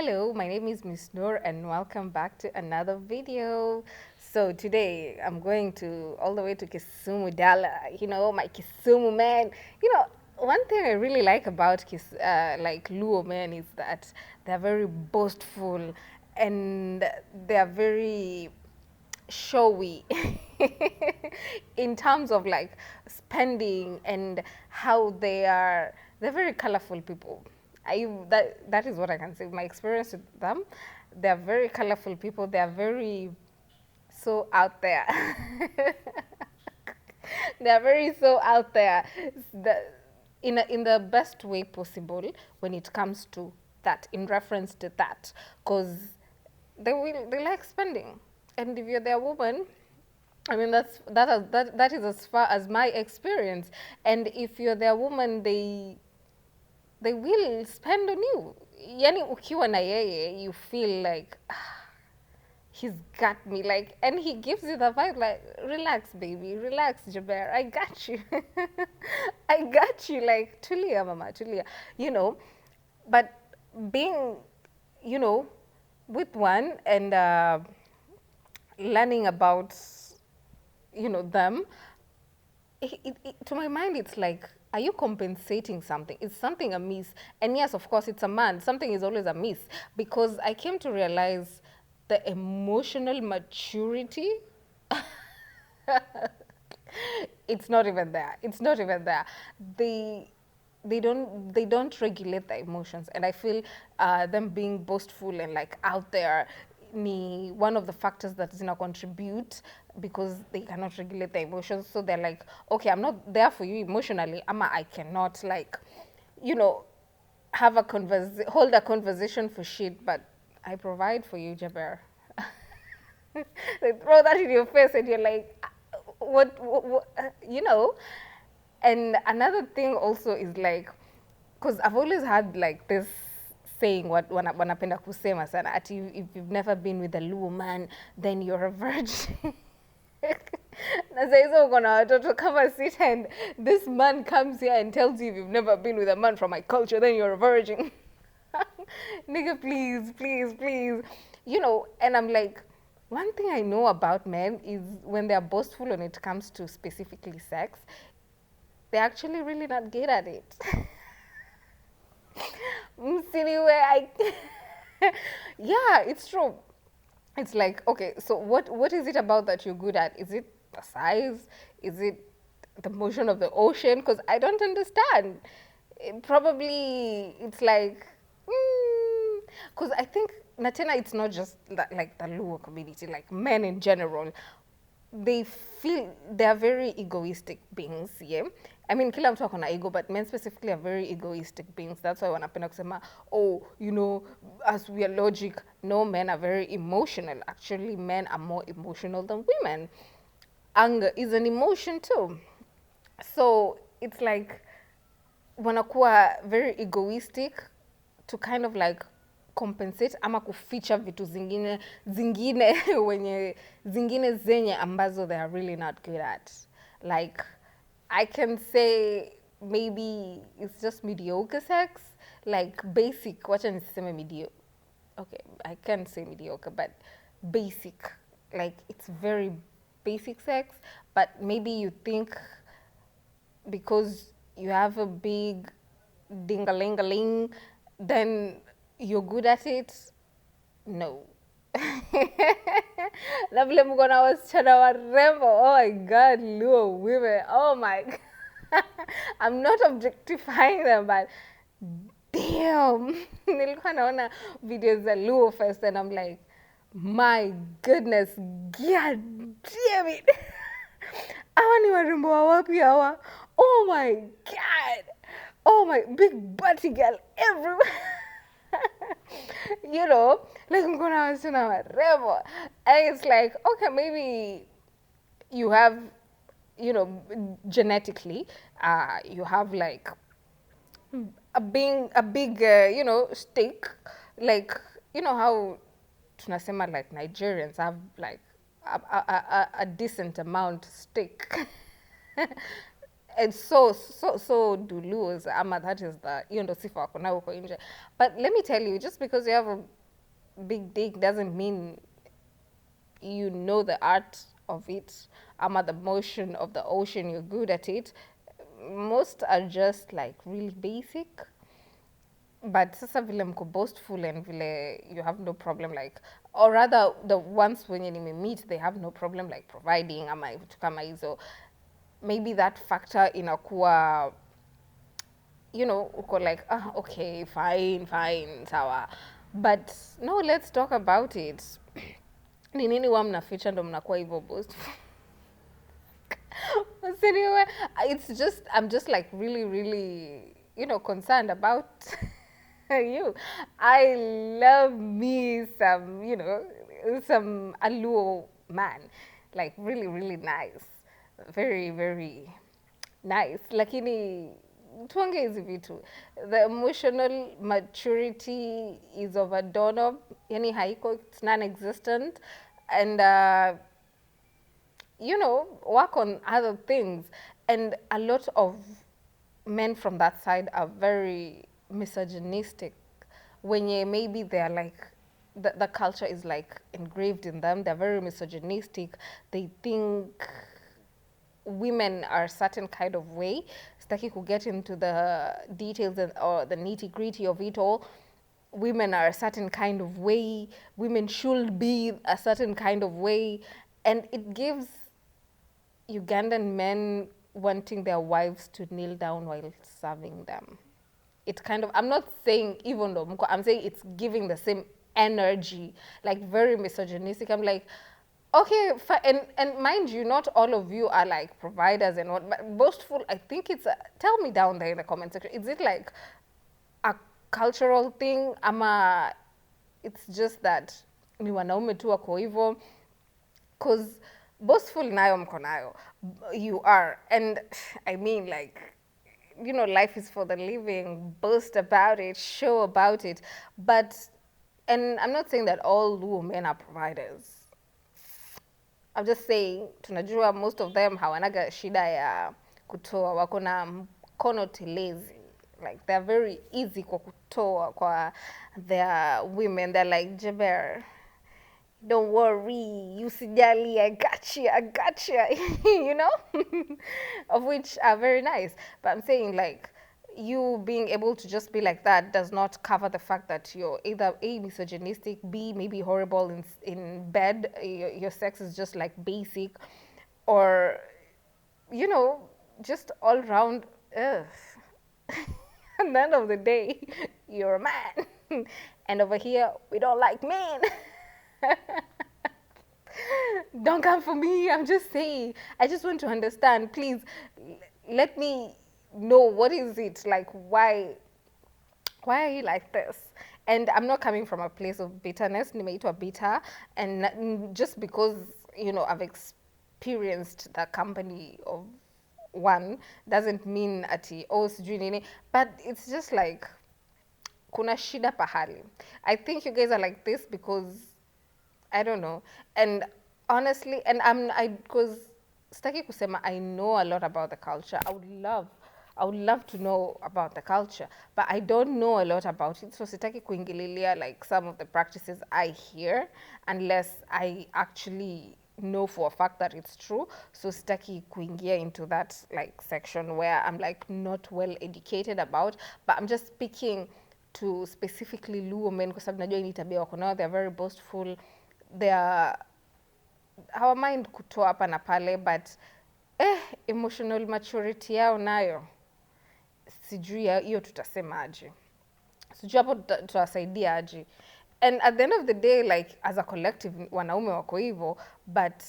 Hello, my name is Miss Noor and welcome back to another video. So today I'm going to all the way to Kisumu, Dala. My Kisumu man. One thing I really like about like Luo men is that they're very boastful and they're very showy in terms of like spending and how they're very colorful people. That is what I can say. My experience with them, they're very colorful people. They're very so out there. They're very so out there. The, in the best way possible when it comes to that, in reference to that, because they like spending, and if you're their woman, I mean that is as far as my experience. And if you're their woman, they will spend on you. Yani ukiwa na yeye, you feel like he's got me, like, and he gives you the vibe like, relax baby, relax Jaber, I got you. I got you, like, tulia mama, tulia, but being, you know with one and learning about them, to my mind it's like, are you compensating something? Is something amiss? And yes, of course, it's a man, something is always amiss, because I came to realize the emotional maturity. It's not even there. It's not even there. They don't regulate their emotions, and I feel them being boastful and like out there ni one of the factors that is gonna contribute, because they cannot regulate their emotions. So they're like, okay, I'm not there for you emotionally, ama I cannot, like, you know hold a conversation for shit, but I provide for you, Jaber. They throw that in your face and you're like, what. And another thing also is like, because I've always had like this saying, what wanapenda kusema sana, ati if you've never been with a Luo man, then you're a virgin. Na saa hizo uko na watoto kama sita, and this man comes here and tells you if you've never been with a man from my culture, then you're a virgin. Nigga, please, please, please. And I'm like, one thing I know about men is when they're boastful when it comes to specifically sex, they're actually really not good at it. Anyway, yeah, it's true. It's like, okay, so what is it about that you're good at? Is it the size? Is it the motion of the ocean? Because I don't understand. Probably it's like, because I think Natena, it's not just like the Luo community, like men in general, they feel they're very egoistic beings, yeah. I mean, kila mtu akona ego, but men specifically are very egoistic beings. That's why wanapenda kusema, oh, as we are logic. No, men are very emotional. Actually, men are more emotional than women. Anger is an emotion too. So it's like wanakuwa very egoistic to kind of like compensate ama kuficha vitu zingine zingine zenye ambazo they are really not good at. Like, I can say maybe it's just mediocre sex, like basic, wacha niseme mediocre. Okay, I can't say mediocre, but basic. Like, it's very basic sex, but maybe you think because you have a big ding-a-ling-a-ling, then you're good at it. No. Na vile mko na wasichana warembo, oh my god, Luo women, oh my god. I'm not objectifying them, but damn. Nilikuwa naona videos za Luo first and I'm like, my goodness, god damn it. Hawa ni warembo wa wapi hawa? Oh my god. Oh my, big butty girl everywhere. Like I'm gonna say now, rebel. And it's like, okay, maybe you have, genetically, you have like a big, stick. Like, how tunasema like Nigerians have like a decent amount stick. And so do Luos, ama that is the hiyo ndo sifa wako nayo huko nje. But let me tell you, just because you have a big dick doesn't mean you know the art of it, ama the motion of the ocean, you're good at it. Most are just like really basic. But sasa vile mko boastful and vile you have no problem like, or rather the ones wenye meet they have no problem like providing ama vitu kama hizo, maybe that factor inakuwa, you know, uko like, ah, okay, fine, sawa. But no, let's talk about it. Ni nini wa mnaficha ndo mnakuwa hivyo boastful? But anyway, I'm just like really, you know, concerned about you. I love me some, you know, some Aluo man. Like really nice. Very nice. Lakini tuange hizi vitu. The emotional maturity is of a doorknob. Yani haiko, it's non-existent. And you know, work on other things. And a lot of men from that side are very misogynistic. When maybe they're like, the culture is like engraved in them, they're very misogynistic. They think women are a certain kind of way. Sitaki could get into the details or the nitty gritty of it all. Women are a certain kind of way. Women should be a certain kind of way. And it gives Ugandan men wanting their wives to kneel down while serving them. It kind of, I'm not saying even though, I'm saying it's giving the same energy, like very misogynistic. I'm like, okay, and mind you, not all of you are like providers and what, but boastful, I think it's, tell me down there in the comment section, is it like a cultural thing, ama it's just that ni wanaume tu wako hivyo? Because boastful nayo mko nayo, you are, and I mean like, you know, life is for the living, boast about it, show about it. But, and I'm not saying that all Luo men are providers. I'm just saying, tunajua most of them hawanaga shida ya kutoa, wako na mkono telezi. Like, they're very easy kwa kutoa kwa their women. They're like, Jaber, don't worry, usijali, I got you, you know, of which are very nice. But I'm saying like, you being able to just be like that does not cover the fact that you're either A, misogynistic, B, maybe horrible in bed, your sex is just like basic, or, you know, just all around, ugh. At the end of the day, you're a man. And over here, we don't like men. Don't come for me. I'm just saying. I just want to understand. Please, let me know what is it like. Why are you like this? And I'm not coming from a place of bitterness. Nimeitwa bitter, and just because, you know, I've experienced the company of one doesn't mean ati oh sijui nini. But it's just like kuna shida pahali. I think you guys are like this because I don't know. And honestly, and because sitaki kusema I know a lot about the culture. I would love to know about the culture, but I don't know a lot about it. So sitaki kuingililia like some of the practices I hear unless I actually know for a fact that it's true. So sitaki kuingia into that like section where I'm like not well educated about, but I'm just speaking to specifically Luo men kwa sababu najua hii tabia wako nayo. They're very boastful. They're hawamind kutoa hapa na pale, but emotional maturity yao nayo sijui hiyo tutasemaje, sijui hapo tutawasaidia aje. And at the end of the day, like as a collective wanaume wako hivyo, but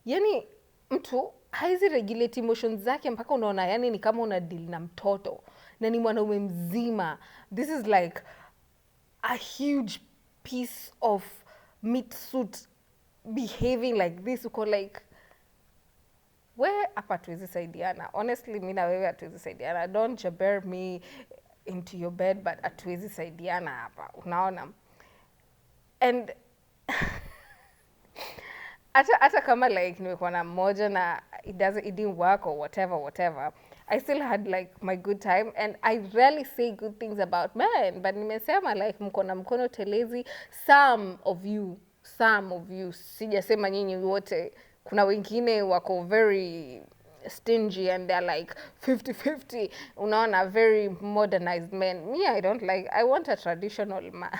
yani mtu haizi regulate emotions zake mpaka unaona yani ni kama una deal na mtoto na ni mwanaume mzima. This is like a huge piece of meat suit behaving like this. Uko like, where hapa tuwezi saidiana. Honestly, mi na wewe hatuwezi saidiana. Don't jaber me into your bed, but hatuwezi saidiana hapa. Unaona? And hata kama like nimekuwa na mmoja na it didn't work or whatever, I still had like my good time, and I rarely say good things about men, but nimesema like mko na mkono telezi. Some of you, sijasema nyinyi wote, kuna wengine wako very stingy and they're like 50-50, unaona, very modernized men. Me, I don't like, I want a traditional man.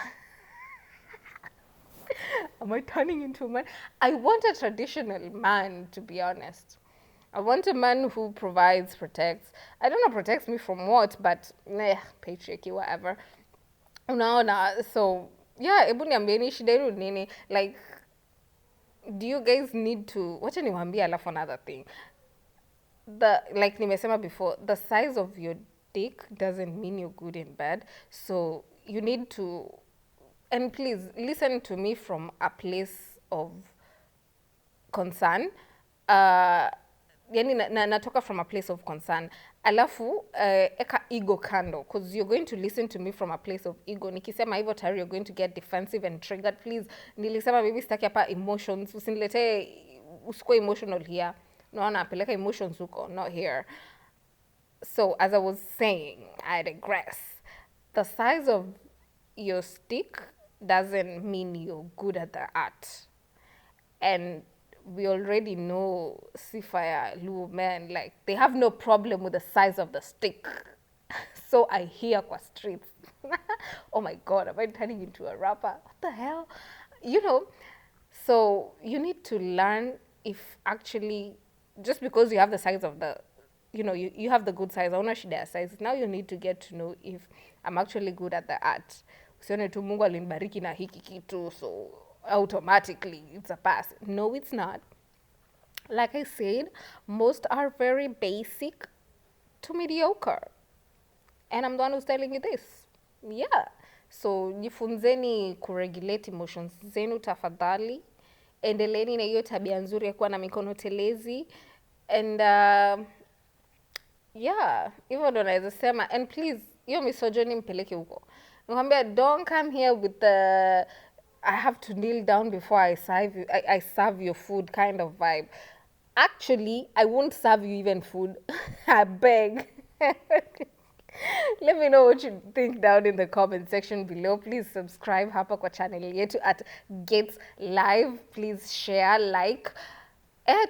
Am I turning into a man? I want a traditional man, to be honest. I want a man who provides, protects. I don't know, protects me from what, but patriarchy, whatever. Unaona, so yeah, ebu niambieni shida yenu nini? Like, do you guys need to, wacha niwaambie alafu another thing. Like nimesema before, the size of your dick doesn't mean you're good in bed. So you need to, and please listen to me from a place of concern. Yani natoka from a place of concern. Alafu eka ego kando, because you're going to listen to me from a place of ego. Nikisema hivyo tayari you're going to get defensive and triggered. Please, nilisema maybe sitaki hapa emotions, usinilete, usikuwe emotional here. Naona peleka emotions huko, not here. So as I was saying, I digress. The size of your stick doesn't mean you're good at the art. And we already know Sifaya, Luo men, like they have no problem with the size of the stick. So I hear kwa streets. Oh my God, am I turning into a rapper? What the hell? You know, so you need to learn if actually, just because you have the size of the, you have the good size, hauna shida ya size. Now you need to get to know if I'm actually good at the art. Usione tu Mungu alinibariki na hiki kitu, so automatically it's a pass. No, it's not. Like I said, most are very basic to mediocre. And I'm the one who's telling you this. Yeah. So jifunzeni kuregulate emotions zenu tafadhali. Endeleeni na hiyo tabia nzuri ya kuwa na mikono telezi. And yeah, hivyo ndo naweza sema. And please, hiyo misogyny mpeleke huko. Nikwambia, don't come here with the I have to kneel down before I serve your food kind of vibe. Actually, I won't serve you even food. I beg. Let me know what you think down in the comment section below. Please subscribe hapa kwa channel yetu at gateslive. Please share, like.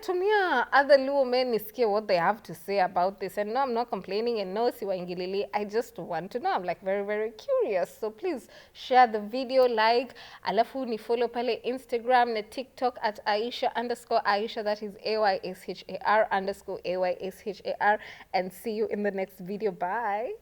Tumia other Luo men nisikie what they have to say about this. And no, I'm not complaining, and no, siwaingilili. I just want to know. I'm like very, very curious. So please share the video, like. Alafu ni follow pale Instagram na TikTok at Aisha_Aisha. That is AYSHAR_AYSHAR. And see you in the next video. Bye.